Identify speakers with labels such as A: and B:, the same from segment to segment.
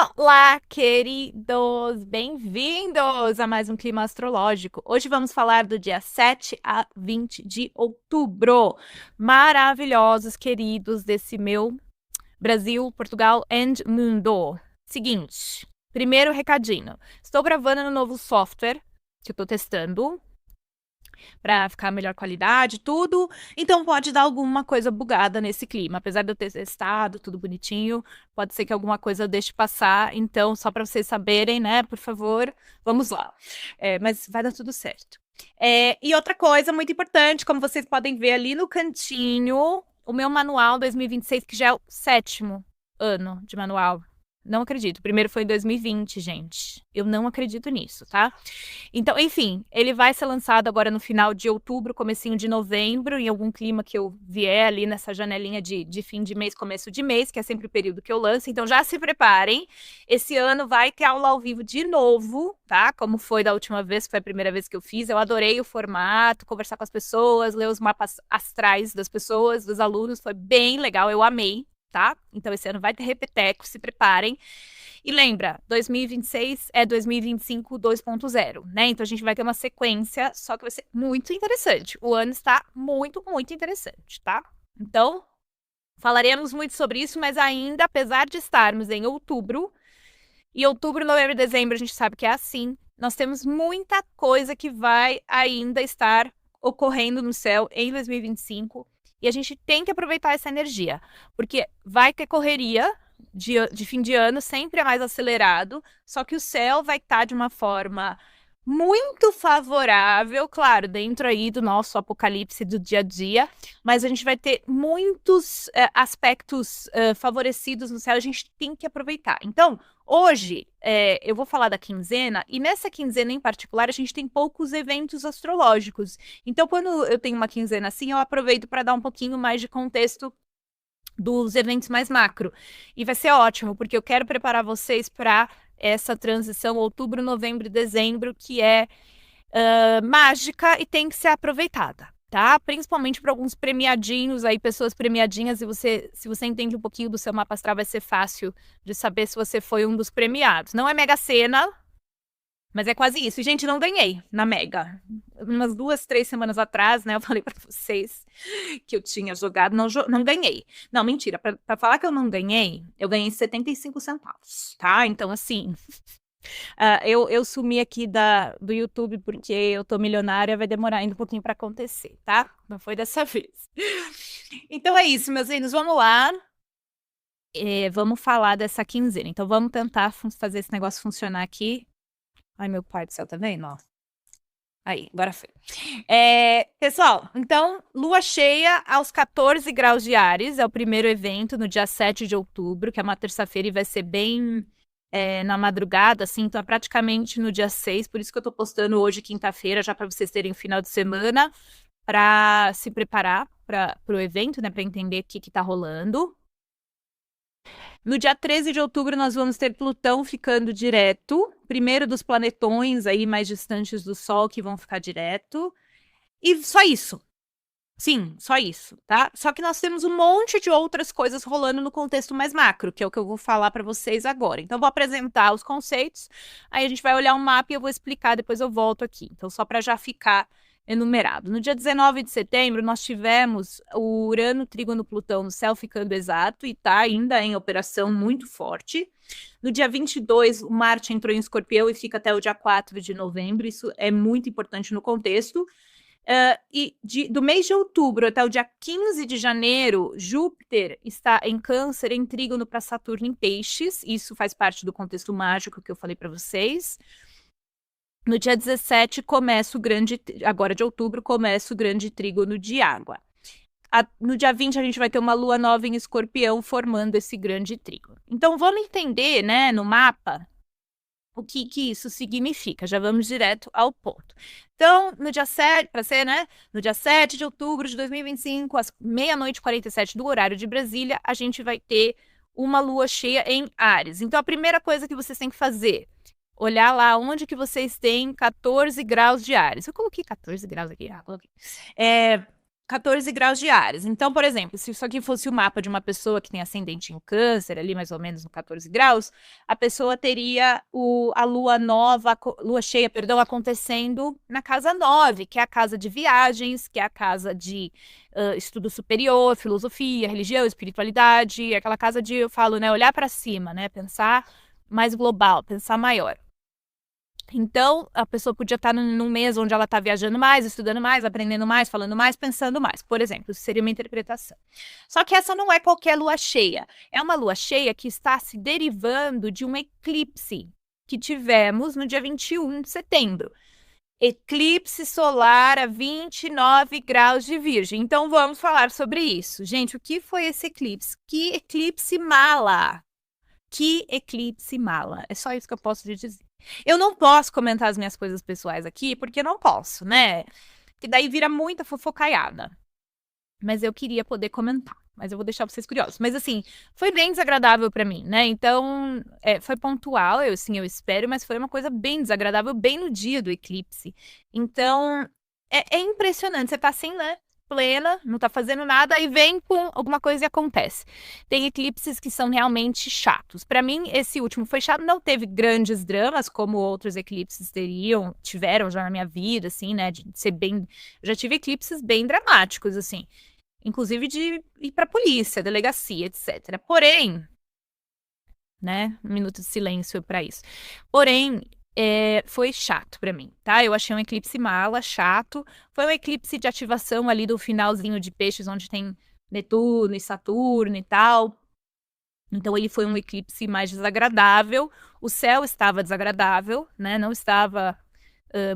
A: Olá, queridos! Bem-vindos a mais um Clima Astrológico. Hoje vamos falar do dia 7 a 20 de outubro. Maravilhosos, queridos desse meu Brasil, Portugal and mundo. Seguinte, primeiro recadinho. Estou gravando no novo software que eu estou testando para ficar melhor qualidade, tudo. Então pode dar alguma coisa bugada nesse clima. Apesar de eu ter testado tudo bonitinho, pode ser que alguma coisa eu deixe passar. Então, só para vocês saberem, né, por favor, vamos lá. Mas vai dar tudo certo. E outra coisa muito importante, como vocês podem ver ali no cantinho, o meu manual 2026, que já é o 7º ano de manual. Não acredito. O primeiro foi em 2020, gente. Eu não acredito nisso, tá? Então, enfim, ele vai ser lançado agora no final de outubro, comecinho de novembro, em algum clima que eu vier ali nessa janelinha de fim de mês, começo de mês, que é sempre o período que eu lanço. Então, já se preparem. Esse ano vai ter aula ao vivo de novo, tá? Como foi da última vez, que foi a primeira vez que eu fiz. Eu adorei o formato, conversar com as pessoas, ler os mapas astrais das pessoas, dos alunos. Foi bem legal, eu amei. Tá? Então esse ano vai ter repeteco, se preparem. E lembra, 2026 é 2025 2.0, né? Então a gente vai ter uma sequência, só que vai ser muito interessante. O ano está muito, muito interessante, tá? Então, falaremos muito sobre isso, mas ainda, apesar de estarmos em outubro, e outubro, novembro e dezembro a gente sabe que é assim, nós temos muita coisa que vai ainda estar ocorrendo no céu em 2025. E a gente tem que aproveitar essa energia, porque vai ter correria de fim de ano, sempre é mais acelerado, só que o céu vai estar de uma forma muito favorável, claro, dentro aí do nosso apocalipse do dia a dia, mas a gente vai ter muitos aspectos favorecidos no céu, a gente tem que aproveitar. Então, hoje eu vou falar da quinzena, e nessa quinzena em particular a gente tem poucos eventos astrológicos. Então, quando eu tenho uma quinzena assim, eu aproveito para dar um pouquinho mais de contexto dos eventos mais macro. E vai ser ótimo, porque eu quero preparar vocês para essa transição outubro, novembro e dezembro, que é mágica e tem que ser aproveitada, tá? Principalmente para alguns premiadinhos aí, pessoas premiadinhas, e se você entende um pouquinho do seu mapa astral, vai ser fácil de saber se você foi um dos premiados. Não é Mega Sena, mas é quase isso. E, gente, não ganhei na Mega. Umas 2, 3 semanas atrás, né? Eu falei para vocês que eu tinha jogado, não ganhei. Não, mentira. Para falar que eu não ganhei, eu ganhei 75 centavos, tá? Então, assim, eu sumi aqui do YouTube porque eu tô milionária, vai demorar ainda um pouquinho para acontecer, tá? Não foi dessa vez. Então é isso, meus lindos. Vamos lá. Vamos falar dessa quinzena. Então, vamos tentar fazer esse negócio funcionar aqui. Ai, meu pai do céu, tá vendo? Ó. Aí, agora foi. Pessoal, então, lua cheia aos 14 graus de Áries, é o primeiro evento no dia 7 de outubro, que é uma terça-feira e vai ser bem na madrugada, assim, então é praticamente no dia 6, por isso que eu tô postando hoje, quinta-feira, já para vocês terem o final de semana, para se preparar para o evento, né, para entender o que tá rolando. No dia 13 de outubro, nós vamos ter Plutão ficando direto. Primeiro dos planetões aí mais distantes do Sol que vão ficar direto. E só isso. Sim, só isso, tá? Só que nós temos um monte de outras coisas rolando no contexto mais macro, que é o que eu vou falar para vocês agora. Então, vou apresentar os conceitos, aí a gente vai olhar um mapa e eu vou explicar, depois eu volto aqui. Então, só para já ficar enumerado. No dia 19 de setembro, nós tivemos o Urano, Trígono, Plutão no céu ficando exato e está ainda em operação muito forte. No dia 22, o Marte entrou em Escorpião e fica até o dia 4 de novembro. Isso é muito importante no contexto. Do mês de outubro até o dia 15 de janeiro, Júpiter está em Câncer, em Trígono para Saturno em Peixes. Isso faz parte do contexto mágico que eu falei para vocês. No dia 17, agora de outubro, começa o grande trígono de água. No dia 20, a gente vai ter uma lua nova em Escorpião formando esse grande trígono. Então, vamos entender, né, no mapa, o que isso significa. Já vamos direto ao ponto. Então, no dia 7, para ser, né, no dia 7 de outubro de 2025, às meia-noite e 47 do horário de Brasília, a gente vai ter uma lua cheia em Áries. Então, a primeira coisa que vocês têm que fazer, olhar lá onde que vocês têm 14 graus de Áries. Eu coloquei 14 graus aqui. Coloquei. 14 graus de Áries. Então, por exemplo, se isso aqui fosse o mapa de uma pessoa que tem ascendente em Câncer, ali mais ou menos no 14 graus, a pessoa teria a lua nova, lua cheia, perdão, acontecendo na casa 9, que é a casa de viagens, que é a casa de estudo superior, filosofia, religião, espiritualidade, aquela casa de, eu falo, né, olhar para cima, né, pensar mais global, pensar maior. Então, a pessoa podia estar num mês onde ela está viajando mais, estudando mais, aprendendo mais, falando mais, pensando mais. Por exemplo, isso seria uma interpretação. Só que essa não é qualquer lua cheia. É uma lua cheia que está se derivando de um eclipse que tivemos no dia 21 de setembro. Eclipse solar a 29 graus de Virgem. Então, vamos falar sobre isso. Gente, o que foi esse eclipse? Que eclipse mala! Que eclipse mala. É só isso que eu posso te dizer. Eu não posso comentar as minhas coisas pessoais aqui, porque não posso, né? Que daí vira muita fofocaiada. Mas eu queria poder comentar. Mas eu vou deixar vocês curiosos. Mas assim, foi bem desagradável pra mim, né? Então, foi pontual, eu espero, mas foi uma coisa bem desagradável, bem no dia do eclipse. Então, é impressionante. Você tá assim, né? Plena, não tá fazendo nada, aí vem com alguma coisa e acontece. Tem eclipses que são realmente chatos. Para mim, esse último foi chato, não teve grandes dramas como outros eclipses tiveram já na minha vida, assim, né, de ser bem, eu já tive eclipses bem dramáticos, assim, inclusive de ir pra polícia, delegacia, etc. Porém, né, um minuto de silêncio para isso. Porém, foi chato para mim, tá? Eu achei um eclipse mala, chato. Foi um eclipse de ativação ali do finalzinho de Peixes, onde tem Netuno e Saturno e tal. Então, ele foi um eclipse mais desagradável. O céu estava desagradável, né? Não estava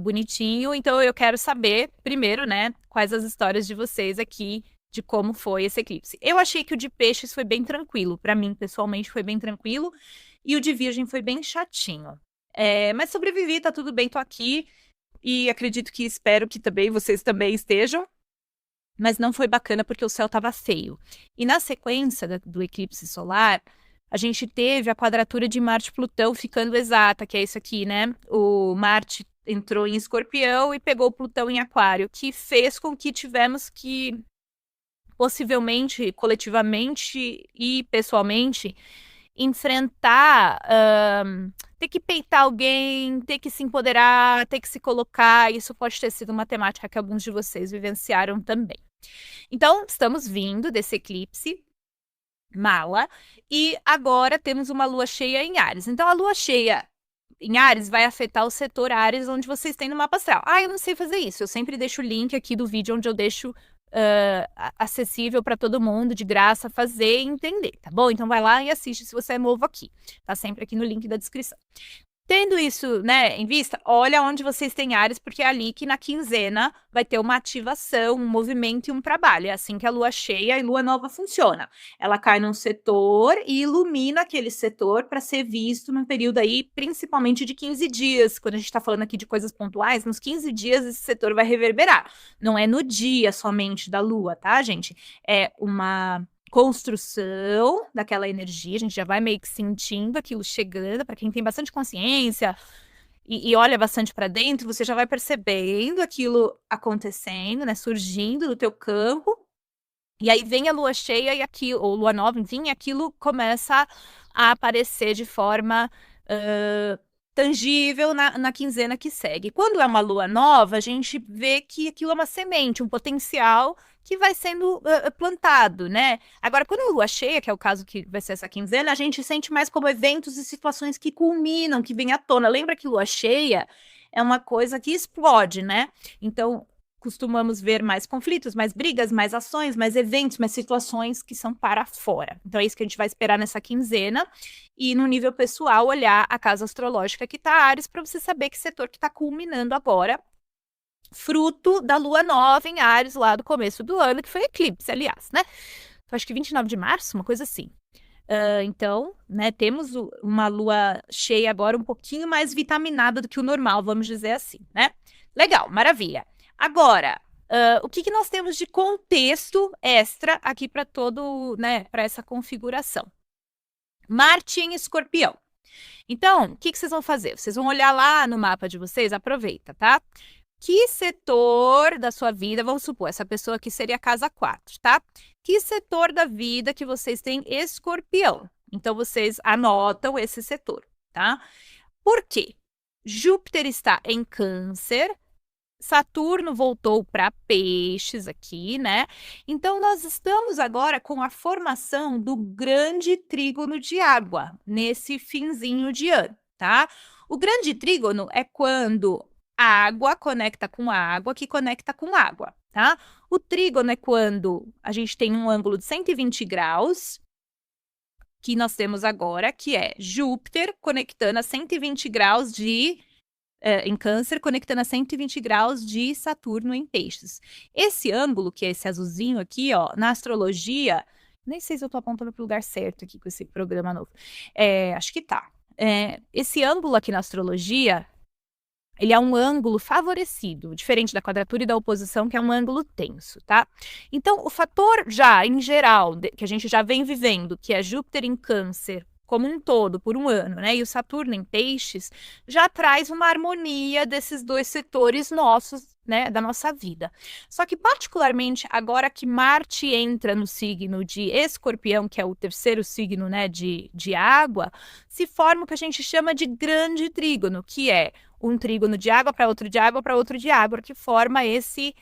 A: bonitinho. Então, eu quero saber, primeiro, né, quais as histórias de vocês aqui de como foi esse eclipse. Eu achei que o de Peixes foi bem tranquilo. Para mim, pessoalmente, foi bem tranquilo. E o de Virgem foi bem chatinho. Mas sobrevivi, tá tudo bem, tô aqui. E acredito que espero que também vocês também estejam. Mas não foi bacana porque o céu tava feio. E na sequência do eclipse solar, a gente teve a quadratura de Marte-Plutão ficando exata, que é isso aqui, né? O Marte entrou em Escorpião e pegou Plutão em Aquário, que fez com que tivemos que, possivelmente, coletivamente e pessoalmente, enfrentar, ter que peitar alguém, ter que se empoderar, ter que se colocar. Isso pode ter sido uma temática que alguns de vocês vivenciaram também. Então, estamos vindo desse eclipse mala e agora temos uma lua cheia em Áries. Então, a lua cheia em Áries vai afetar o setor Áries onde vocês têm no mapa astral. Eu não sei fazer isso. Eu sempre deixo o link aqui do vídeo onde eu deixo acessível para todo mundo, de graça, fazer e entender, tá bom? Então vai lá e assiste se você é novo aqui. Tá sempre aqui no link da descrição. Tendo isso, né, em vista, olha onde vocês têm Áries, porque é ali que na quinzena vai ter uma ativação, um movimento e um trabalho. É assim que a lua cheia e lua nova funciona. Ela cai num setor e ilumina aquele setor para ser visto num período aí, principalmente de 15 dias. Quando a gente está falando aqui de coisas pontuais, nos 15 dias esse setor vai reverberar. Não é no dia somente da lua, tá, gente? É uma construção daquela energia, a gente já vai meio que sentindo aquilo chegando. Para quem tem bastante consciência e olha bastante para dentro, você já vai percebendo aquilo acontecendo, né, surgindo no teu campo. E aí vem a lua cheia e aquilo, ou lua nova, enfim, e aquilo começa a aparecer de forma tangível na quinzena que segue. Quando é uma lua nova, a gente vê que aquilo é uma semente, um potencial que vai sendo plantado, né? Agora, quando é lua cheia, que é o caso que vai ser essa quinzena, a gente sente mais como eventos e situações que culminam, que vêm à tona. Lembra que lua cheia é uma coisa que explode, né? Então, costumamos ver mais conflitos, mais brigas, mais ações, mais eventos, mais situações que são para fora. Então é isso que a gente vai esperar nessa quinzena. E no nível pessoal, olhar a casa astrológica que está Áries para você saber que setor que está culminando agora, fruto da lua nova em Áries lá do começo do ano, que foi eclipse, aliás, né? Acho que 29 de março, uma coisa assim. Então, né, temos uma lua cheia agora um pouquinho mais vitaminada do que o normal, vamos dizer assim, né? Legal, maravilha. Agora, o que nós temos de contexto extra aqui para todo, né, para essa configuração? Marte em Escorpião. Então, o que vocês vão fazer? Vocês vão olhar lá no mapa de vocês, aproveita, tá? Que setor da sua vida, vamos supor, essa pessoa aqui seria a casa 4, tá? Que setor da vida que vocês têm escorpião? Então, vocês anotam esse setor, tá? Por quê? Júpiter está em Câncer, Saturno voltou para Peixes aqui, né? Então, nós estamos agora com a formação do grande trígono de água, nesse finzinho de ano, tá? O grande trígono é quando a água conecta com água, que conecta com água, tá? O trígono é quando a gente tem um ângulo de 120 graus, que nós temos agora, que é Júpiter conectando a 120 graus em Câncer, conectando a 120 graus de Saturno em Peixes. Esse ângulo, que é esse azulzinho aqui, ó, na astrologia, nem sei se eu tô apontando para o lugar certo aqui com esse programa novo. Acho que tá. Esse ângulo aqui na astrologia, ele é um ângulo favorecido, diferente da quadratura e da oposição, que é um ângulo tenso, tá? Então, o fator já, em geral, que a gente já vem vivendo, que é Júpiter em Câncer, como um todo, por um ano, né? E o Saturno em Peixes, já traz uma harmonia desses dois setores nossos, né? Da nossa vida. Só que, particularmente, agora que Marte entra no signo de Escorpião, que é o terceiro signo, né? De água, se forma o que a gente chama de grande trígono, que é um trígono de água para outro de água para outro de água, que forma esse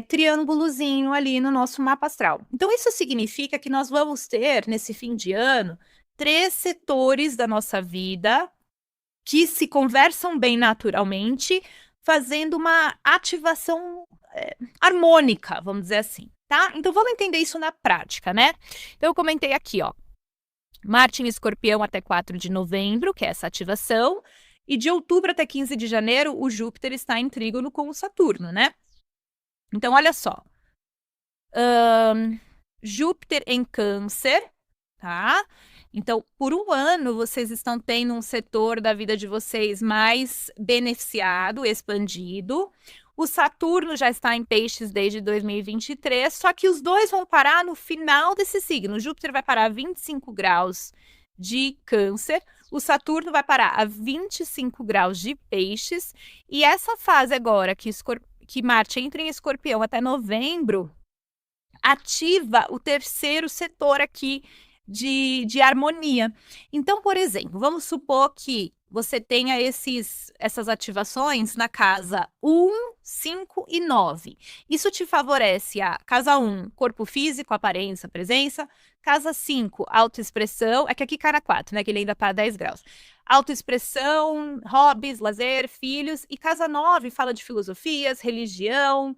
A: triângulozinho ali no nosso mapa astral. Então, isso significa que nós vamos ter, nesse fim de ano, 3 setores da nossa vida que se conversam bem naturalmente, fazendo uma ativação harmônica, vamos dizer assim, tá? Então, vamos entender isso na prática, né? Então, eu comentei aqui, ó, Marte em Escorpião até 4 de novembro, que é essa ativação, e de outubro até 15 de janeiro, o Júpiter está em trígono com o Saturno, né? Então, olha só. Júpiter em Câncer, tá? Então, por um ano, vocês estão tendo um setor da vida de vocês mais beneficiado, expandido. O Saturno já está em Peixes desde 2023, só que os dois vão parar no final desse signo. O Júpiter vai parar a 25 graus de Câncer, o Saturno vai parar a 25 graus de Peixes, e essa fase agora que Marte entra em Escorpião até novembro, ativa o terceiro setor aqui de harmonia. Então, por exemplo, vamos supor que você tenha essas ativações na casa 1, 5 e 9. Isso te favorece a casa 1, corpo físico, aparência, presença. Casa 5, autoexpressão. É que aqui cai na 4, né? Que ele ainda tá a 10 graus. Autoexpressão, hobbies, lazer, filhos. E casa 9 fala de filosofias, religião,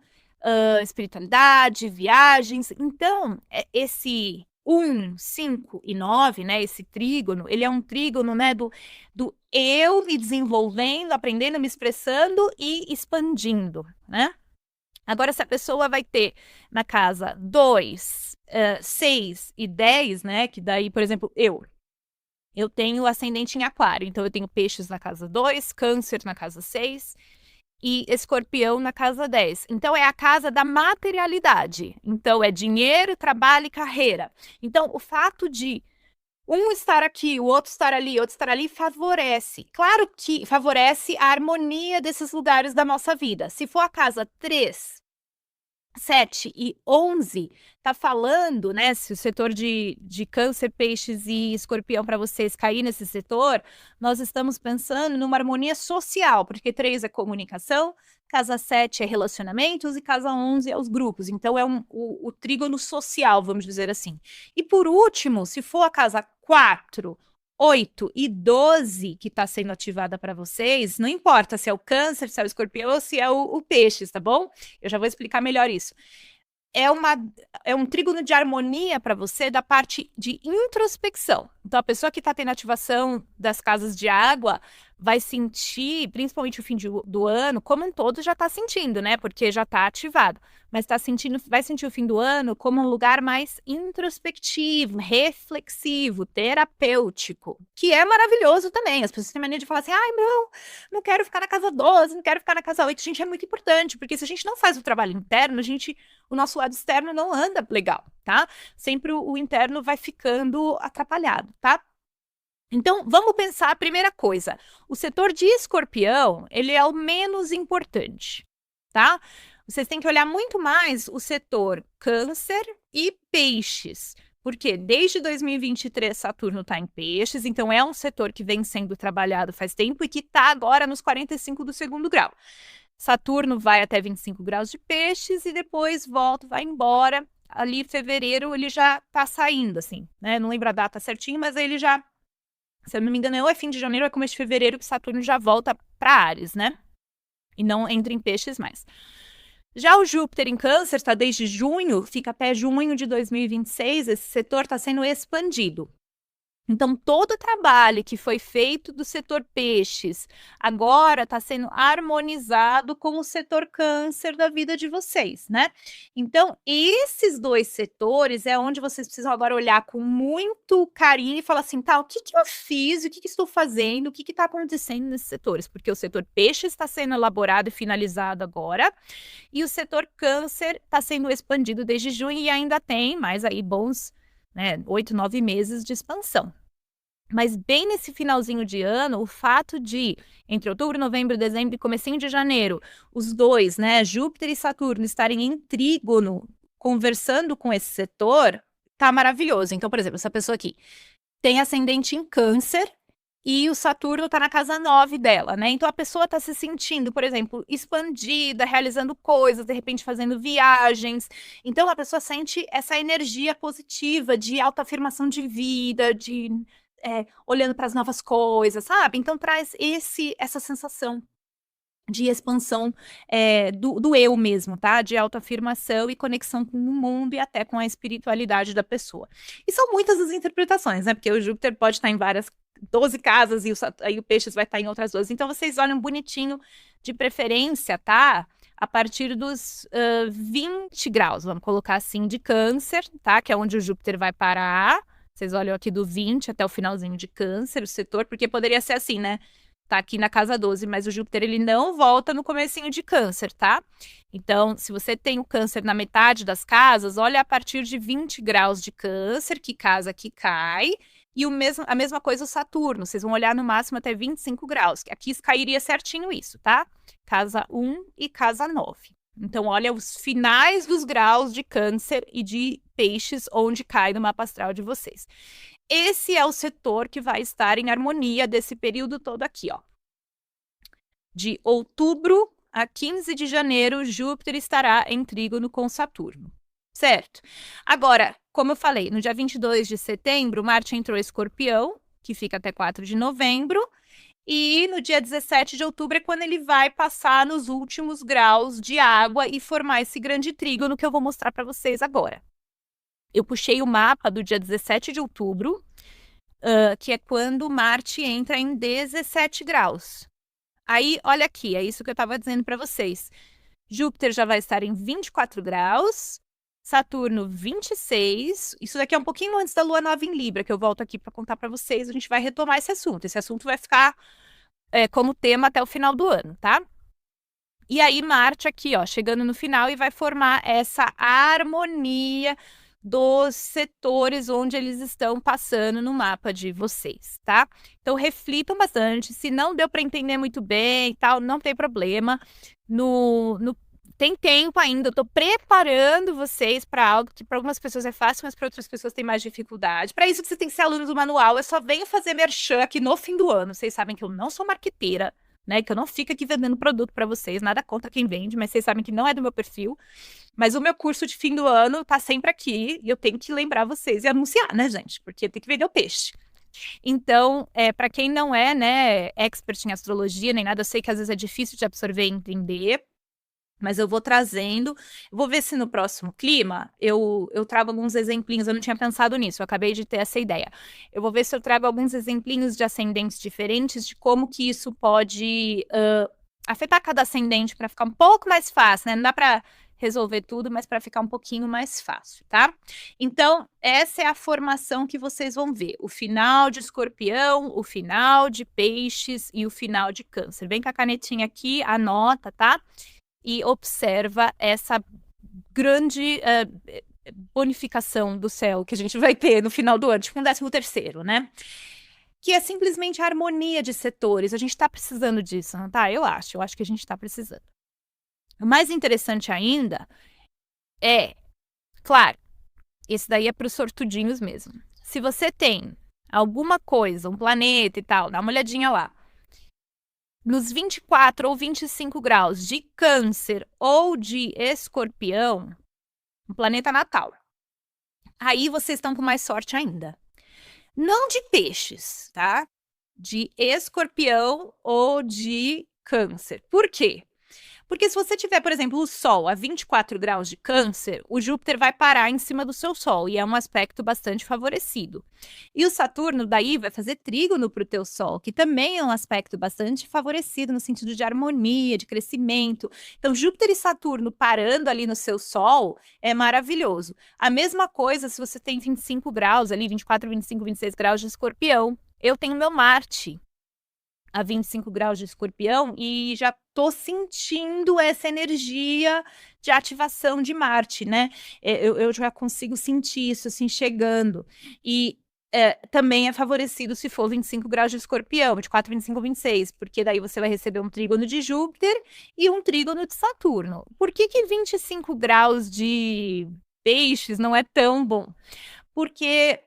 A: espiritualidade, viagens. Então, esse 1, 5 e 9, né, esse trígono, ele é um trígono, né, do eu me desenvolvendo, aprendendo, me expressando e expandindo, né? Agora, se a pessoa vai ter na casa 2, 6 e 10, né, que daí, por exemplo, eu tenho ascendente em aquário, então eu tenho peixes na casa 2, câncer na casa 6 e escorpião na casa 10. Então, é a casa da materialidade. Então, é dinheiro, trabalho e carreira. Então, o fato de um estar aqui, o outro estar ali, favorece. Claro que favorece a harmonia desses lugares da nossa vida. Se for a casa 3, 7 e 11, tá falando, né? Se o setor de câncer, peixes e escorpião para vocês cair nesse setor, nós estamos pensando numa harmonia social, porque 3 é comunicação, casa 7 é relacionamentos e casa 11 é os grupos. Então, é o trígono social, vamos dizer assim. E por último, se for a casa 4, 8 e 12 que está sendo ativada para vocês, não importa se é o câncer, se é o escorpião ou se é o peixes, tá bom? Eu já vou explicar melhor isso. É um trígono de harmonia para você da parte de introspecção. Então, a pessoa que está tendo ativação das casas de água vai sentir, principalmente o fim do ano, como um todo já está sentindo, né? Porque já está ativado. Mas vai sentir o fim do ano como um lugar mais introspectivo, reflexivo, terapêutico, que é maravilhoso também. As pessoas têm mania de falar assim, ai, não quero ficar na casa 12, não quero ficar na casa 8. Gente, é muito importante, porque se a gente não faz o trabalho interno, o nosso lado externo não anda legal, tá? Sempre o interno vai ficando atrapalhado, tá? Então, vamos pensar a primeira coisa. O setor de escorpião, ele é o menos importante. tá? Vocês têm que olhar muito mais o setor câncer e peixes. Porque desde 2023 Saturno está em peixes, então é um setor que vem sendo trabalhado faz tempo e que está agora nos 45 do segundo grau. Saturno vai até 25 graus de peixes e depois volta, vai embora. Ali em fevereiro ele já está saindo, assim, né? Não lembro a data certinho, mas ele já, se eu não me engano, ou é fim de janeiro ou é começo de fevereiro que Saturno já volta para Áries, né? E não entra em peixes mais. Já o Júpiter em Câncer está desde junho, fica até junho de 2026, esse setor está sendo expandido. Então, todo o trabalho que foi feito do setor peixes agora está sendo harmonizado com o setor câncer da vida de vocês, né? Então, esses dois setores é onde vocês precisam agora olhar com muito carinho e falar assim, tá, o que eu fiz, o que estou fazendo, o que está acontecendo nesses setores? Porque o setor peixes está sendo elaborado e finalizado agora, e o setor câncer está sendo expandido desde junho e ainda tem mais aí bons 8, 9 meses de expansão. Mas bem nesse finalzinho de ano, o fato de, entre outubro, novembro, dezembro e comecinho de janeiro, os dois, né, Júpiter e Saturno, estarem em trígono, conversando com esse setor, tá maravilhoso. Então, por exemplo, essa pessoa aqui tem ascendente em Câncer e o Saturno tá na casa 9 dela, né? Então a pessoa tá se sentindo, por exemplo, expandida, realizando coisas, de repente fazendo viagens. Então a pessoa sente essa energia positiva de autoafirmação de vida, de olhando para as novas coisas, sabe? Então traz essa sensação de expansão do eu mesmo, tá? De autoafirmação e conexão com o mundo e até com a espiritualidade da pessoa. E são muitas as interpretações, né? Porque o Júpiter pode estar em várias 12 casas e aí o Peixes vai estar em outras 12. Então vocês olham bonitinho, de preferência, tá? A partir dos 20 graus, vamos colocar assim, de Câncer, tá? Que é onde o Júpiter vai parar. Vocês olham aqui do 20 até o finalzinho de Câncer, o setor, porque poderia ser assim, né? Tá aqui na casa 12, mas o Júpiter ele não volta no comecinho de Câncer, tá? Então, se você tem o Câncer na metade das casas, olha a partir de 20 graus de Câncer, que casa que cai, e a mesma coisa o Saturno, vocês vão olhar no máximo até 25 graus, que aqui cairia certinho isso, tá? Casa 1 e casa 9. Então, olha os finais dos graus de Câncer e de Peixes, onde cai no mapa astral de vocês. Esse é o setor que vai estar em harmonia desse período todo aqui, ó. De outubro a 15 de janeiro, Júpiter estará em trígono com Saturno, certo? Agora, como eu falei, no dia 22 de setembro, Marte entrou em Escorpião, que fica até 4 de novembro, e no dia 17 de outubro é quando ele vai passar nos últimos graus de água e formar esse grande trígono que eu vou mostrar para vocês agora. Eu puxei o mapa do dia 17 de outubro, que é quando Marte entra em 17 graus. Aí, olha aqui, é isso que eu estava dizendo para vocês. Júpiter já vai estar em 24 graus, Saturno 26. Isso daqui é um pouquinho antes da Lua Nova em Libra, que eu volto aqui para contar para vocês. A gente vai retomar esse assunto. Esse assunto vai ficar como tema até o final do ano, tá? E aí, Marte aqui, ó, chegando no final e vai formar essa harmonia dos setores onde eles estão passando no mapa de vocês, tá? Então, reflitam bastante. Se não deu para entender muito bem e tal, não tem problema. Tem tempo ainda, eu tô preparando vocês para algo que para algumas pessoas é fácil, mas para outras pessoas tem mais dificuldade. Para isso, você tem que ser aluno do manual. Eu só venho fazer merchan aqui no fim do ano. Vocês sabem que eu não sou marqueteira, né? Que eu não fico aqui vendendo produto para vocês, nada contra quem vende, mas vocês sabem que não é do meu perfil. Mas o meu curso de fim do ano tá sempre aqui e eu tenho que lembrar vocês e anunciar, né, gente? Porque tem que vender o peixe. Então, para quem não é, né, expert em astrologia nem nada, eu sei que às vezes é difícil de absorver e entender, mas eu vou trazendo. Vou ver se no próximo clima eu trago alguns exemplinhos. Eu não tinha pensado nisso, eu acabei de ter essa ideia. Eu vou ver se eu trago alguns exemplinhos de ascendentes diferentes, de como que isso pode afetar cada ascendente para ficar um pouco mais fácil, né? Não dá para resolver tudo, mas para ficar um pouquinho mais fácil, tá? Então, essa é a formação que vocês vão ver. O final de Escorpião, o final de Peixes e o final de Câncer. Vem com a canetinha aqui, anota, tá? E observa essa grande bonificação do céu que a gente vai ter no final do ano, tipo um 13º, né? Que é simplesmente a harmonia de setores. A gente tá precisando disso, não tá? Eu acho que a gente tá precisando. O mais interessante ainda é, claro, esse daí é para os sortudinhos mesmo. Se você tem alguma coisa, um planeta e tal, dá uma olhadinha lá. Nos 24 ou 25 graus de Câncer ou de Escorpião, um planeta natal. Aí vocês estão com mais sorte ainda. Não de Peixes, tá? De Escorpião ou de Câncer. Por quê? Porque se você tiver, por exemplo, o Sol a 24 graus de Câncer, o Júpiter vai parar em cima do seu Sol e é um aspecto bastante favorecido. E o Saturno daí vai fazer trígono para o teu Sol, que também é um aspecto bastante favorecido no sentido de harmonia, de crescimento. Então, Júpiter e Saturno parando ali no seu Sol é maravilhoso. A mesma coisa se você tem 25 graus ali, 24, 25, 26 graus de Escorpião. Eu tenho meu Marte a 25 graus de Escorpião e já tô sentindo essa energia de ativação de Marte, né? Eu já consigo sentir isso assim chegando. E também é favorecido se for 25 graus de Escorpião, 24, 25, 26, porque daí você vai receber um trígono de Júpiter e um trígono de Saturno. Por que 25 graus de Peixes não é tão bom? Porque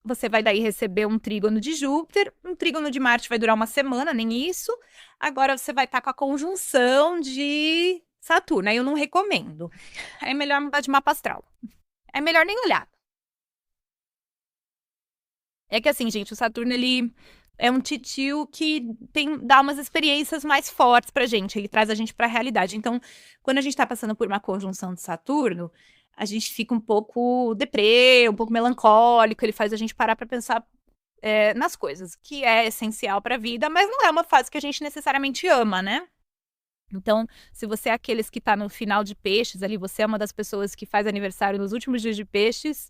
A: você vai daí receber um trígono de Júpiter, um trígono de Marte vai durar uma semana, nem isso. Agora você vai estar com a conjunção de Saturno, aí eu não recomendo. É melhor mudar de mapa astral. É melhor nem olhar. É que assim, gente, o Saturno, ele é um titio que dá umas experiências mais fortes pra gente, ele traz a gente pra realidade. Então, quando a gente tá passando por uma conjunção de Saturno, a gente fica um pouco deprê, um pouco melancólico, ele faz a gente parar pra pensar nas coisas, que é essencial pra vida, mas não é uma fase que a gente necessariamente ama, né? Então, se você é aqueles que tá no final de Peixes, ali, você é uma das pessoas que faz aniversário nos últimos dias de Peixes,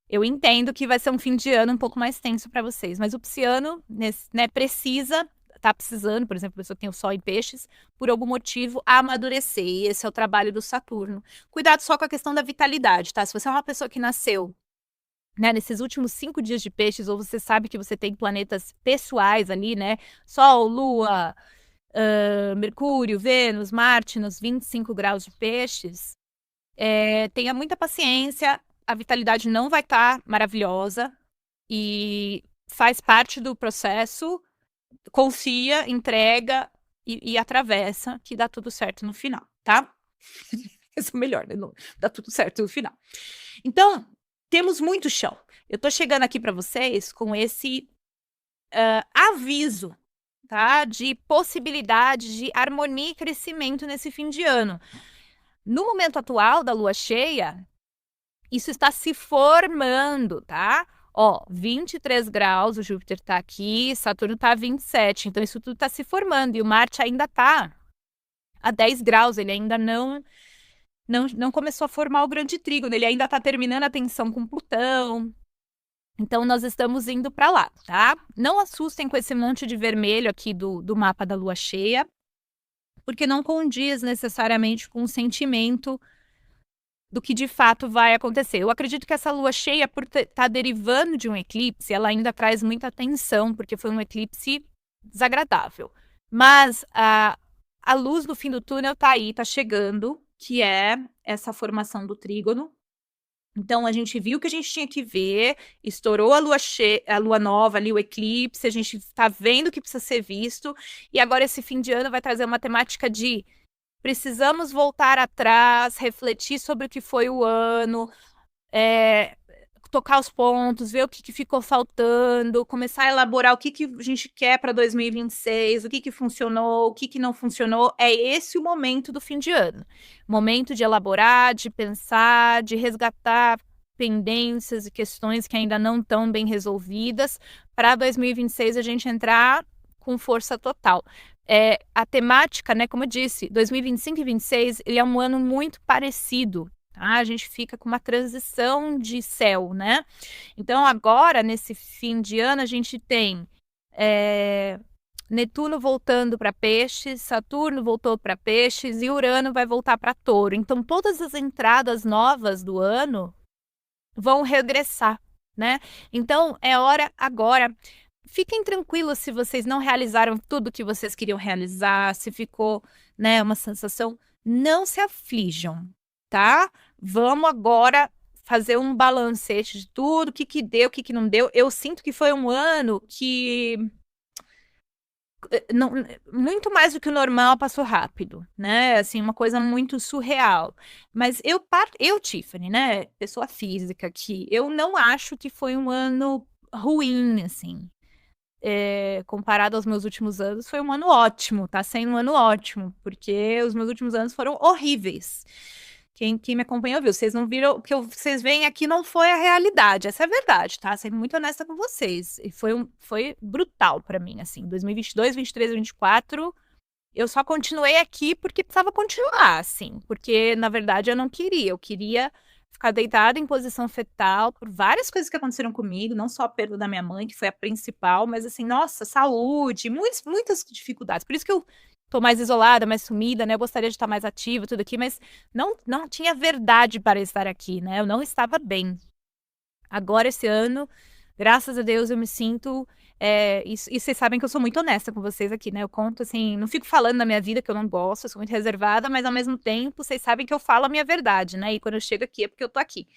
A: eu entendo que vai ser um fim de ano um pouco mais tenso para vocês, mas o pisciano, né, tá precisando, por exemplo, a pessoa que tem o Sol em Peixes, por algum motivo, amadurecer. E esse é o trabalho do Saturno. Cuidado só com a questão da vitalidade, tá? Se você é uma pessoa que nasceu, né, nesses últimos 5 dias de Peixes, ou você sabe que você tem planetas pessoais ali, né? Sol, Lua, Mercúrio, Vênus, Marte, nos 25 graus de Peixes, tenha muita paciência, a vitalidade não vai estar maravilhosa e faz parte do processo, confia, entrega e atravessa, que dá tudo certo no final, tá? Isso é melhor, né? Dá tudo certo no final. Então, temos muito chão. Eu tô chegando aqui para vocês com esse aviso, tá? De possibilidade de harmonia e crescimento nesse fim de ano. No momento atual da lua cheia, isso está se formando, tá? Ó, 23 graus, o Júpiter tá aqui, Saturno tá a 27, então isso tudo tá se formando, e o Marte ainda tá a 10 graus, ele ainda não começou a formar o grande trígono, ele ainda tá terminando a tensão com Plutão, então nós estamos indo para lá, tá? Não assustem com esse monte de vermelho aqui do mapa da lua cheia, porque não condiz necessariamente com o sentimento do que de fato vai acontecer. Eu acredito que essa lua cheia, por estar derivando de um eclipse, ela ainda traz muita atenção, porque foi um eclipse desagradável. Mas a luz no fim do túnel tá aí, tá chegando, que é essa formação do trígono. Então, a gente viu o que a gente tinha que ver, estourou a lua cheia, a lua nova ali, o eclipse, a gente tá vendo o que precisa ser visto, e agora esse fim de ano vai trazer uma temática de precisamos voltar atrás, refletir sobre o que foi o ano, tocar os pontos, ver o que ficou faltando, começar a elaborar o que a gente quer para 2026, o que funcionou, o que não funcionou. É esse o momento do fim de ano. Momento de elaborar, de pensar, de resgatar pendências e questões que ainda não estão bem resolvidas, para 2026 a gente entrar com força total. A temática, né, como eu disse, 2025 e 2026, ele é um ano muito parecido, tá? A gente fica com uma transição de céu, né? Então, agora, nesse fim de ano, a gente tem Netuno voltando para Peixes, Saturno voltou para Peixes e Urano vai voltar para Touro. Então, todas as entradas novas do ano vão regressar, né? Então, é hora agora. Fiquem tranquilos se vocês não realizaram tudo que vocês queriam realizar, se ficou, né, uma sensação não se aflijam, tá? Vamos agora fazer um balancete de tudo, o que que deu, o que que não deu. Eu sinto que foi um ano que não, muito mais do que o normal passou rápido, né? Assim, uma coisa muito surreal. Mas eu, Tiffany, né, pessoa física aqui, eu não acho que foi um ano ruim, assim. Comparado aos meus últimos anos, foi um ano ótimo, tá sendo um ano ótimo, porque os meus últimos anos foram horríveis. Quem me acompanhou viu, vocês não viram, o que vocês veem aqui não foi a realidade, essa é a verdade, tá? Sendo muito honesta com vocês. E foi brutal pra mim, assim, 2022, 23, 24, eu só continuei aqui porque precisava continuar, assim, porque na verdade eu queria ficar deitada em posição fetal por várias coisas que aconteceram comigo, não só a perda da minha mãe, que foi a principal, mas assim, nossa, saúde, muitas dificuldades. Por isso que eu tô mais isolada, mais sumida, né? Eu gostaria de estar mais ativa, tudo aqui, mas não tinha verdade para estar aqui, né? Eu não estava bem. Agora, esse ano, graças a Deus, eu me sinto. E vocês sabem que eu sou muito honesta com vocês aqui, né? Eu conto assim, não fico falando da minha vida que eu não gosto, eu sou muito reservada, mas ao mesmo tempo, vocês sabem que eu falo a minha verdade, né? E quando eu chego aqui é porque eu tô aqui.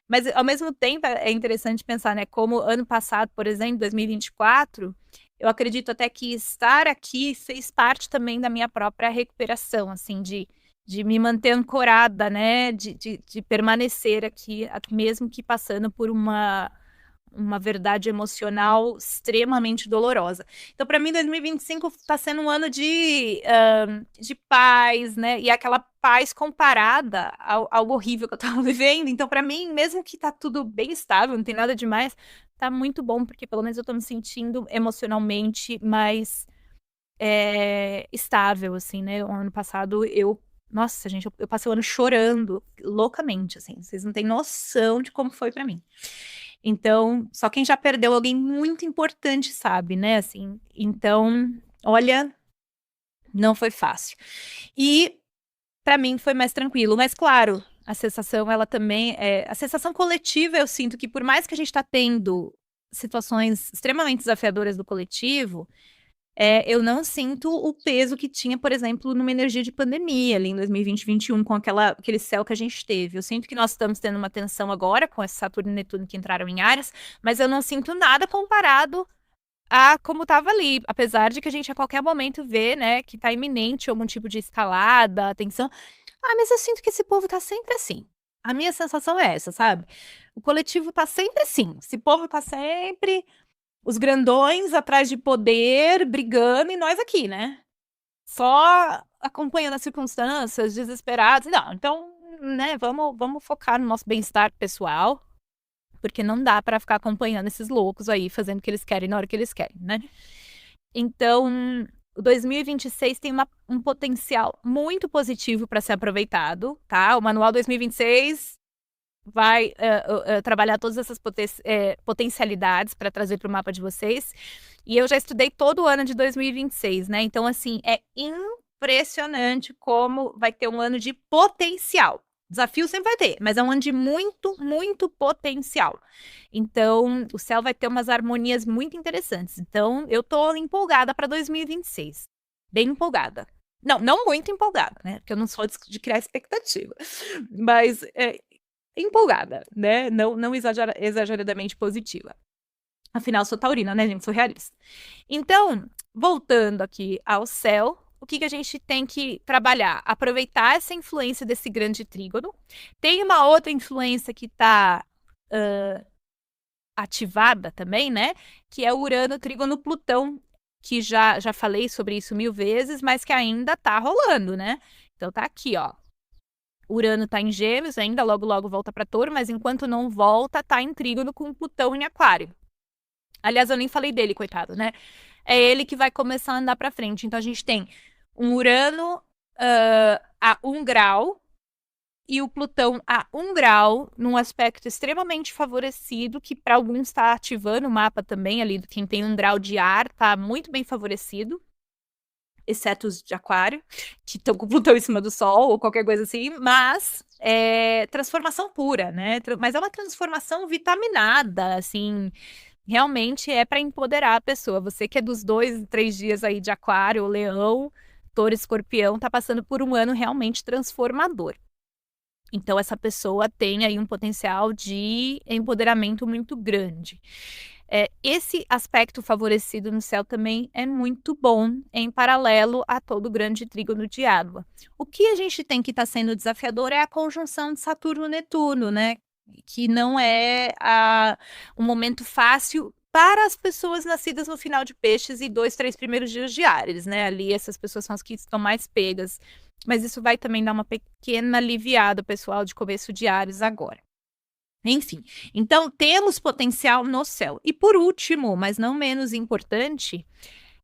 A: Mas ao mesmo tempo é interessante pensar, né? Como ano passado, por exemplo, 2024, eu acredito até que estar aqui fez parte também da minha própria recuperação, assim, de me manter ancorada, né? De permanecer aqui, mesmo que passando por uma verdade emocional extremamente dolorosa. Então, para mim, 2025 está sendo um ano de paz, né? E aquela paz comparada ao horrível que eu estava vivendo. Então, para mim, mesmo que tá tudo bem estável, não tem nada demais, tá muito bom, porque pelo menos eu tô me sentindo emocionalmente mais estável, assim, né? O ano passado nossa, gente, eu passei o ano chorando loucamente, assim. Vocês não têm noção de como foi para mim. Então, só quem já perdeu alguém muito importante sabe, né? Assim, então, olha, não foi fácil. E para mim foi mais tranquilo, mas claro, a sensação ela também a sensação coletiva, eu sinto que por mais que a gente está tendo situações extremamente desafiadoras do coletivo, eu não sinto o peso que tinha, por exemplo, numa energia de pandemia ali em 2020, 2021, com aquele céu que a gente teve. Eu sinto que nós estamos tendo uma tensão agora com esse Saturno e Netuno que entraram em Áries, mas eu não sinto nada comparado a como estava ali, apesar de que a gente a qualquer momento vê, né, que está iminente algum tipo de escalada, tensão. Ah, mas eu sinto que esse povo tá sempre assim. A minha sensação é essa, sabe? O coletivo tá sempre assim. Esse povo tá sempre os grandões atrás de poder, brigando, e nós aqui, né? Só acompanhando as circunstâncias, desesperados. Não, então, né, vamos focar no nosso bem-estar pessoal, porque não dá para ficar acompanhando esses loucos aí, fazendo o que eles querem na hora que eles querem, né? Então, o 2026 tem um potencial muito positivo para ser aproveitado, tá? O Manual 2026 vai trabalhar todas essas potencialidades para trazer para o mapa de vocês. E eu já estudei todo o ano de 2026, né? Então, assim, é impressionante como vai ter um ano de potencial. Desafio sempre vai ter, mas é um ano de muito, muito potencial. Então, o céu vai ter umas harmonias muito interessantes. Então, eu tô empolgada para 2026. Bem empolgada. Não muito empolgada, né? Porque eu não sou de criar expectativa. Mas empolgada, né? Não exageradamente positiva. Afinal, sou taurina, né, gente? Sou realista. Então, voltando aqui ao céu, o que a gente tem que trabalhar? Aproveitar essa influência desse grande trígono. Tem uma outra influência que está ativada também, né? Que é o Urano, Trígono, Plutão, que já falei sobre isso 1000 vezes, mas que ainda tá rolando, né? Então tá aqui, ó. Urano tá em Gêmeos ainda, logo volta para Touro, mas enquanto não volta, tá em trígono com Plutão em Aquário. Aliás, eu nem falei dele, coitado, né? É ele que vai começar a andar para frente. Então a gente tem um Urano a 1 grau e o Plutão a 1 grau, num aspecto extremamente favorecido, que para alguns está ativando o mapa também, ali, quem tem 1 grau de ar, tá muito bem favorecido, exceto os de Aquário, que estão com Plutão em cima do Sol, ou qualquer coisa assim, mas é transformação pura, né? Mas é uma transformação vitaminada, assim, realmente é para empoderar a pessoa. Você que é dos 2, 3 dias aí de Aquário ou Leão, setor escorpião está passando por um ano realmente transformador. Então, essa pessoa tem aí um potencial de empoderamento muito grande. Esse aspecto favorecido no céu também é muito bom, em paralelo a todo o grande trígono de água. O que a gente tem que está sendo desafiador é a conjunção de Saturno-Netuno, né? Que não é um momento fácil para as pessoas nascidas no final de Peixes e 2, 3 primeiros dias de Áries, né? Ali essas pessoas são as que estão mais pegas. Mas isso vai também dar uma pequena aliviada, pessoal, de começo de Áries agora. Enfim, então temos potencial no céu. E por último, mas não menos importante,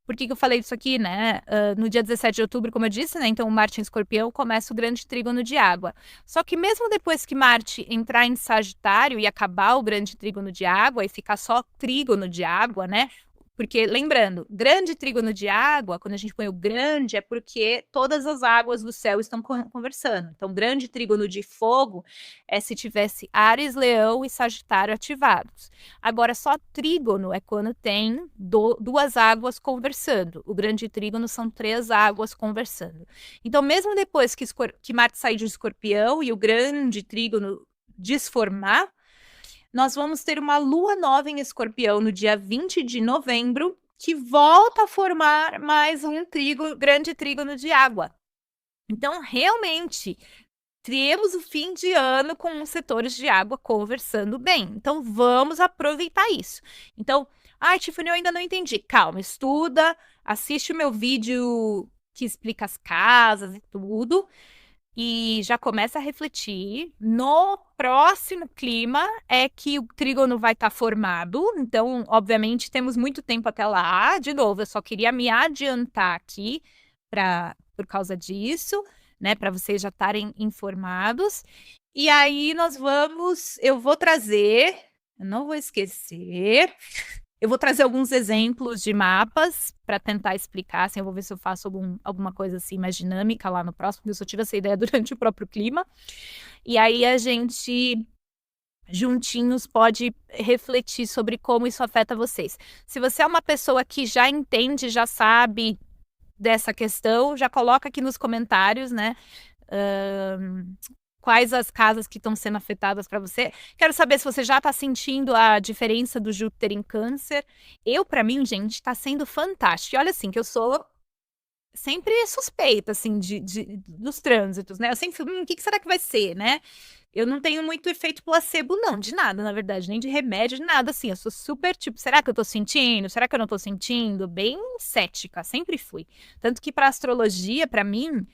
A: por que eu falei isso aqui, né? No dia 17 de outubro, como eu disse, né? Então, o Marte em Escorpião começa o grande trígono de água. Só que mesmo depois que Marte entrar em Sagitário e acabar o grande trígono de água e ficar só trígono de água, né? Porque, lembrando, grande trígono de água, quando a gente põe o grande, é porque todas as águas do céu estão conversando. Então, grande trígono de fogo é se tivesse Áries, Leão e Sagitário ativados. Agora, só trígono é quando tem duas águas conversando. O grande trígono são 3 águas conversando. Então, mesmo depois que Marte sair de Escorpião e o grande trígono desformar, nós vamos ter uma lua nova em Escorpião no dia 20 de novembro, que volta a formar mais um grande trígono de água. Então, realmente, temos o fim de ano com os setores de água conversando bem. Então, vamos aproveitar isso. Então, Tiffany, eu ainda não entendi. Calma, estuda, assiste o meu vídeo que explica as casas e tudo. E já começa a refletir. No próximo clima é que o trígono vai estar formado. Então, obviamente, temos muito tempo até lá. De novo, eu só queria me adiantar aqui por causa disso, né? Para vocês já estarem informados. E aí eu vou trazer, eu não vou esquecer. Eu vou trazer alguns exemplos de mapas para tentar explicar, assim, eu vou ver se eu faço alguma coisa assim mais dinâmica lá no próximo, porque eu só tive essa ideia durante o próprio clima. E aí a gente, juntinhos, pode refletir sobre como isso afeta vocês. Se você é uma pessoa que já entende, já sabe dessa questão, já coloca aqui nos comentários, né? Quais as casas que estão sendo afetadas para você. Quero saber se você já está sentindo a diferença do Júpiter em Câncer. Para mim, gente, está sendo fantástico. E olha assim, que eu sou sempre suspeita, assim, dos trânsitos, né? Eu sempre fico, o que será que vai ser, né? Eu não tenho muito efeito placebo, não, de nada, na verdade, nem de remédio, de nada, assim. Eu sou super, tipo, será que eu tô sentindo? Será que eu não tô sentindo? Bem cética, sempre fui. Tanto que para astrologia, para mim,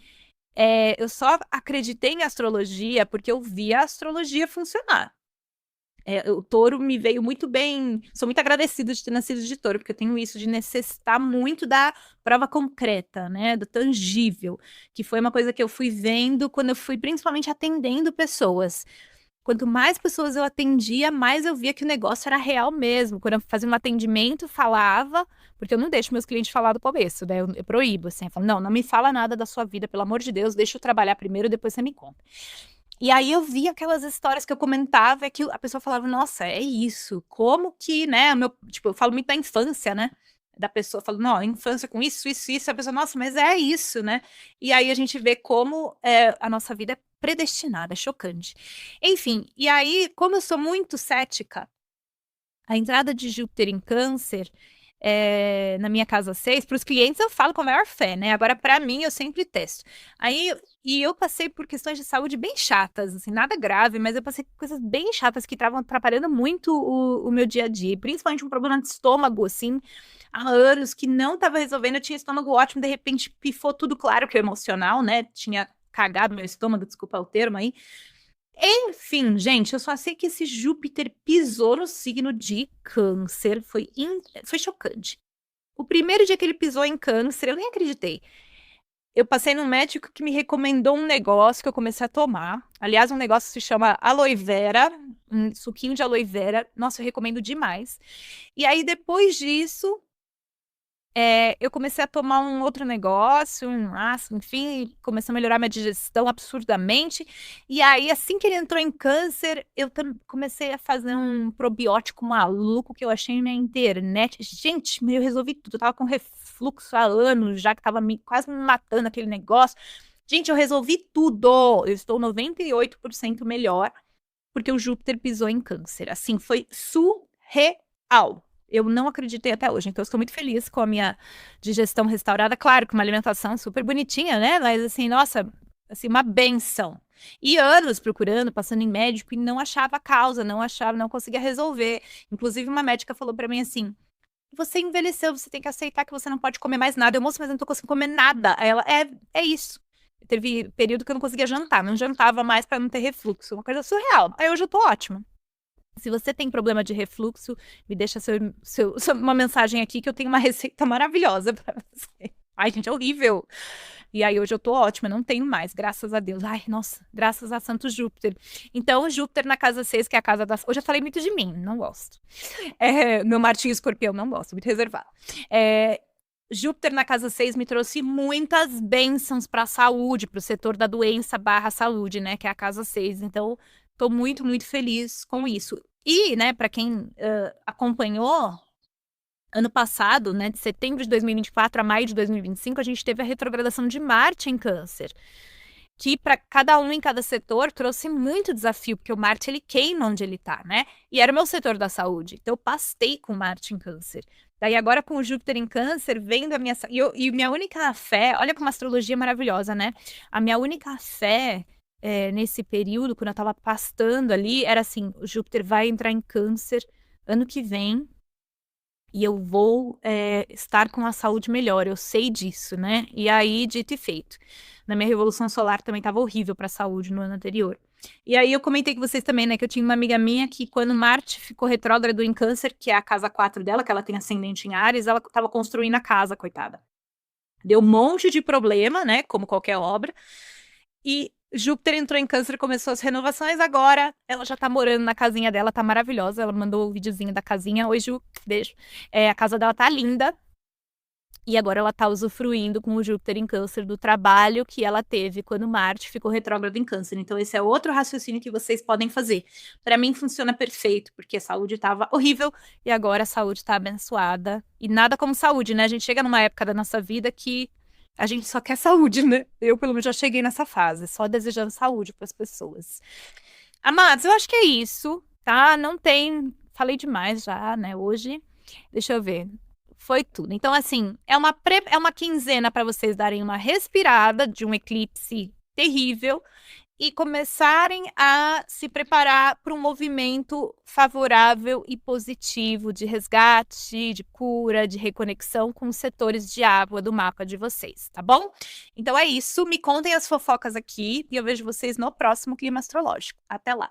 A: eu só acreditei em astrologia porque eu vi a astrologia funcionar. O touro me veio muito bem. Sou muito agradecida de ter nascido de touro, porque eu tenho isso de necessitar muito da prova concreta, né? Do tangível, que foi uma coisa que eu fui vendo quando eu fui principalmente atendendo pessoas. Quanto mais pessoas eu atendia, mais eu via que o negócio era real mesmo. Quando eu fazia um atendimento, falava, porque eu não deixo meus clientes falar do começo, né? Eu proíbo, assim. Eu falo, não me fala nada da sua vida, pelo amor de Deus, deixa eu trabalhar primeiro, depois você me conta. E aí eu via aquelas histórias que eu comentava, que a pessoa falava, nossa, é isso, como que, né? Eu falo muito da infância, né? Da pessoa, eu falo, não, a infância com isso, a pessoa, nossa, mas é isso, né? E aí a gente vê como a nossa vida é predestinada, é chocante. Enfim, e aí, como eu sou muito cética, a entrada de Júpiter em Câncer, na minha casa 6, para os clientes eu falo com a maior fé, né? Agora, para mim, eu sempre testo. E eu passei por questões de saúde bem chatas, assim, nada grave, mas eu passei por coisas bem chatas que estavam atrapalhando muito o meu dia a dia, principalmente um problema de estômago, assim, há anos que não estava resolvendo. Eu tinha estômago ótimo, de repente pifou tudo, claro que é emocional, né? Tinha cagado meu estômago, desculpa o termo aí. Enfim, gente, eu só sei que esse Júpiter pisou no signo de Câncer, foi chocante. O primeiro dia que ele pisou em Câncer, eu nem acreditei. Eu passei num médico que me recomendou um negócio que eu comecei a tomar. Aliás, um negócio que se chama aloe vera, um suquinho de aloe vera. Nossa, eu recomendo demais. E aí, depois disso, eu comecei a tomar um outro negócio, um ácido, enfim, comecei a melhorar minha digestão absurdamente. E aí, assim que ele entrou em câncer, eu comecei a fazer um probiótico maluco que eu achei na internet. Gente, eu resolvi tudo. Eu tava com refluxo há anos, já que tava quase me matando aquele negócio. Gente, eu resolvi tudo. Eu estou 98% melhor porque o Júpiter pisou em câncer. Assim, foi surreal. Eu não acreditei até hoje. Então, eu estou muito feliz com a minha digestão restaurada. Claro, com uma alimentação super bonitinha, né? Mas, assim, nossa, assim, uma benção. E anos procurando, passando em médico, e não achava a causa, não conseguia resolver. Inclusive, uma médica falou para mim assim: você envelheceu, você tem que aceitar que você não pode comer mais nada. Eu, moço, mas eu não tô conseguindo comer nada. Aí ela, é isso. Teve período que eu não conseguia jantar, não jantava mais para não ter refluxo, uma coisa surreal. Aí hoje eu tô ótima. Se você tem problema de refluxo, me deixa uma mensagem aqui que eu tenho uma receita maravilhosa para você. Ai, gente, é horrível. E aí hoje eu tô ótima, não tenho mais, graças a Deus. Ai, nossa, graças a Santo Júpiter. Então, Júpiter na casa 6, que é a casa das... Hoje eu falei muito de mim, não gosto. Meu Martinho Escorpião, não gosto, muito reservado. Júpiter na casa 6 me trouxe muitas bênçãos para a saúde, para o setor da doença / saúde, né, que é a casa 6. Então, tô muito, muito feliz com isso. E, né, para quem acompanhou, ano passado, né, de setembro de 2024 a maio de 2025, a gente teve a retrogradação de Marte em Câncer, que para cada um em cada setor trouxe muito desafio, porque o Marte ele queima onde ele tá, né? E era o meu setor da saúde. Então eu pastei com Marte em Câncer. Daí agora com o Júpiter em Câncer, vendo a minha... E minha única fé... Olha como uma astrologia maravilhosa, né? A minha única fé nesse período, quando eu tava pastando ali, era assim, o Júpiter vai entrar em Câncer ano que vem e eu vou estar com a saúde melhor, eu sei disso, né? E aí, dito e feito. Na minha revolução solar também tava horrível pra saúde no ano anterior. E aí eu comentei com vocês também, né, que eu tinha uma amiga minha que quando Marte ficou retrógrado em Câncer, que é a casa 4 dela, que ela tem ascendente em Áries, ela tava construindo a casa, coitada. Deu um monte de problema, né, como qualquer obra. E Júpiter entrou em Câncer e começou as renovações. Agora ela já tá morando na casinha dela, tá maravilhosa. Ela mandou o videozinho da casinha. Oi, Ju, beijo. A casa dela tá linda. E agora ela tá usufruindo com o Júpiter em Câncer do trabalho que ela teve quando Marte ficou retrógrado em Câncer. Então esse é outro raciocínio que vocês podem fazer. Para mim funciona perfeito, porque a saúde tava horrível e agora a saúde tá abençoada. E nada como saúde, né? A gente chega numa época da nossa vida que a gente só quer saúde, né? Eu, pelo menos, já cheguei nessa fase, só desejando saúde para as pessoas. Amados, eu acho que é isso, tá? Não tem. Falei demais já, né? Hoje. Deixa eu ver. Foi tudo. Então, assim, é uma quinzena para vocês darem uma respirada de um eclipse terrível e começarem a se preparar para um movimento favorável e positivo de resgate, de cura, de reconexão com os setores de água do mapa de vocês, tá bom? Então é isso, me contem as fofocas aqui e eu vejo vocês no próximo Clima Astrológico. Até lá!